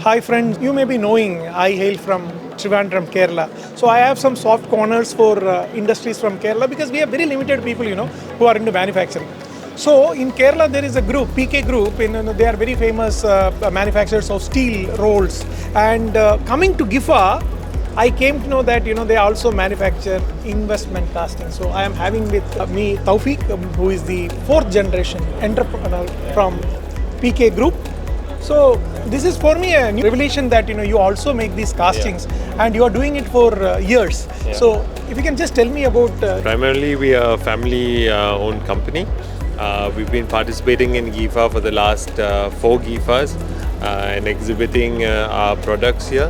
Hi friends, you may be knowing I hail from Trivandrum, Kerala. So I have some soft corners for industries from Kerala because we have very limited people, who are into manufacturing. So in Kerala there is a group, Peekay Group, they are very famous manufacturers of steel rolls. And coming to GIFA, I came to know that they also manufacture investment casting. So I am having with me Thoufeeq, who is the fourth generation entrepreneur from Peekay Group. So this is for me a new revelation that you also make these castings and you are doing it for years. Yeah. So if you can just tell me about. Primarily, we are a family-owned company. We've been participating in GIFA for the last 4 GIFAs and exhibiting our products here.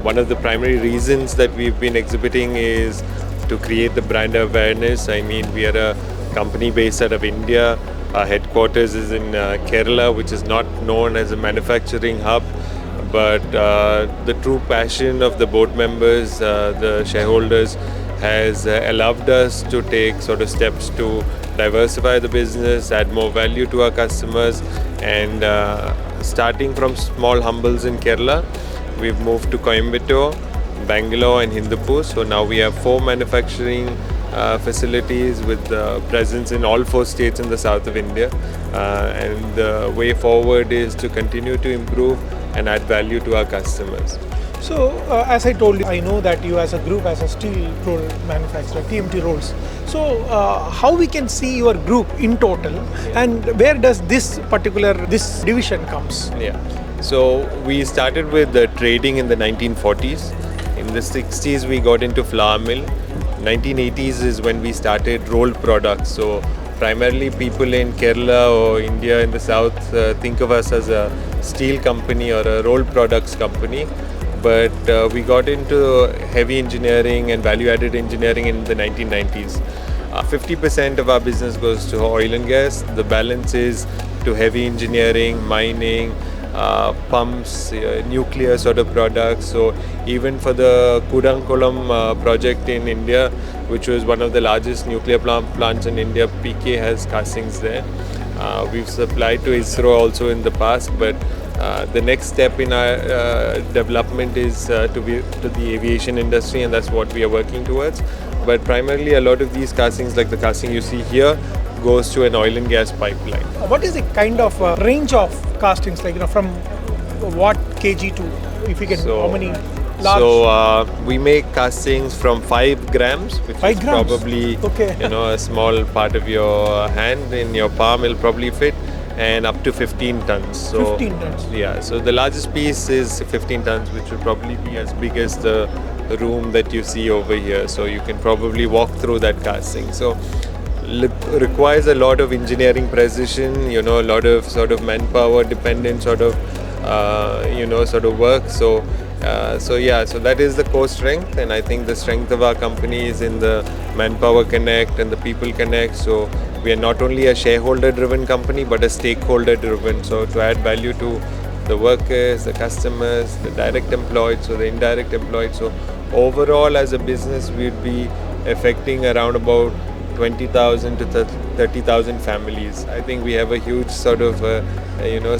One of the primary reasons that we've been exhibiting is to create the brand awareness. I mean, we are a company based out of India. Our headquarters is in Kerala, which is not known as a manufacturing hub, but the true passion of the board members, the shareholders, has allowed us to take sort of steps to diversify the business, add more value to our customers, and starting from small humbles in Kerala, we've moved to Coimbatore, Bangalore and Hindupur. So now we have 4 manufacturing facilities with presence in all 4 states in the south of India, and the way forward is to continue to improve and add value to our customers. So as I told you, I know that you as a group, as a steel roll manufacturer, TMT rolls. So how we can see your group in total, and where does this division comes? Yeah. So we started with trading in the 1940s. In the 60s, we got into flour mill. 1980s is when we started rolled products. So primarily people in Kerala or India in the south think of us as a steel company or a rolled products company. But we got into heavy engineering and value-added engineering in the 1990s. 50% of our business goes to oil and gas. The balance is to heavy engineering, mining, pumps, nuclear sort of products. So even for the Kudankulam project in India, which was one of the largest nuclear plants in India, Peekay has castings there. We've supplied to ISRO also in the past, but the next step in our development is to the aviation industry, and that's what we are working towards. But primarily a lot of these castings, like the casting you see here, goes to an oil and gas pipeline. What is the kind of range of castings, like from what kg to, if you can, how many large? So we make castings from 5 grams, which 5 is grams? probably Okay. a small part of your hand. In your palm will probably fit, and up to 15 tons. So 15 tons. Yeah, so the largest piece is 15 tons, which will probably be as big as the room that you see over here. So you can probably walk through that casting. So requires a lot of engineering precision, a lot of sort of manpower dependent sort of work. So that is the core strength, and I think the strength of our company is in the manpower connect and the people connect. So we are not only a shareholder driven company but a stakeholder driven, so to add value to the workers, the customers, the direct employed, so the indirect employed. So overall as a business we'd be affecting around about 20,000 to 30,000 families. I think we have a huge sort of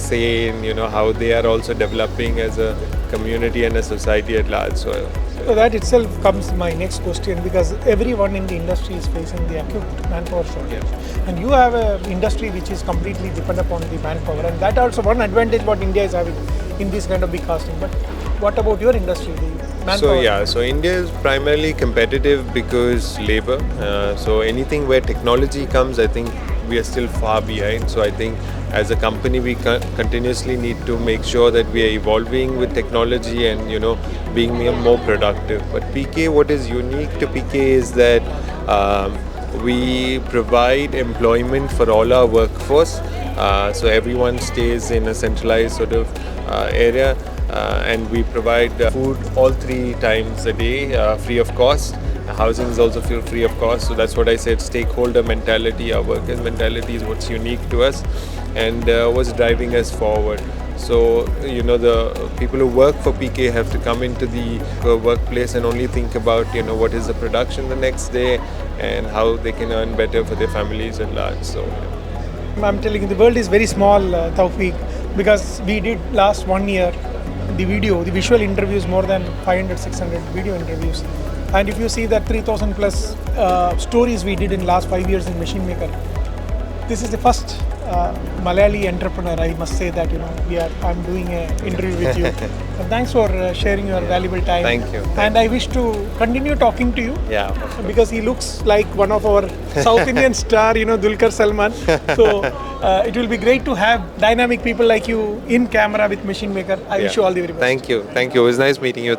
say in how they are also developing as a community and a society at large. So that itself comes my next question, because everyone in the industry is facing the acute manpower shortage, and you have an industry which is completely dependent upon the manpower, and that also one advantage what India is having in this kind of big casting. But what about your industry, the manpower? So India is primarily competitive because labor. So anything where technology comes, I think we are still far behind. So I think as a company we continuously need to make sure that we are evolving with technology and being more productive. But Peekay, what is unique to Peekay is that we provide employment for all our workforce. So everyone stays in a centralized sort of area. And we provide food all 3 times a day, free of cost. Housing is also free of cost. So that's what I said, stakeholder mentality, our workers' mentality is what's unique to us and what's driving us forward. So, the people who work for Peekay have to come into the workplace and only think about, what is the production the next day and how they can earn better for their families at large. So, I'm telling you, the world is very small, Thoufeeq, because we did last 1 year the video, the visual interviews, more than 500, 600 video interviews. And if you see that 3,000 plus stories we did in last 5 years in Machine Maker, this is the first Malayali entrepreneur, I must say that, I'm doing an interview with you. And thanks for sharing your valuable time. Thank you. And I wish to continue talking to you. Yeah. Because he looks like one of our South Indian star, Dulquer Salman. So it will be great to have dynamic people like you in camera with Machine Maker. I wish you all the very best. Thank you. Thank you. It was nice meeting you.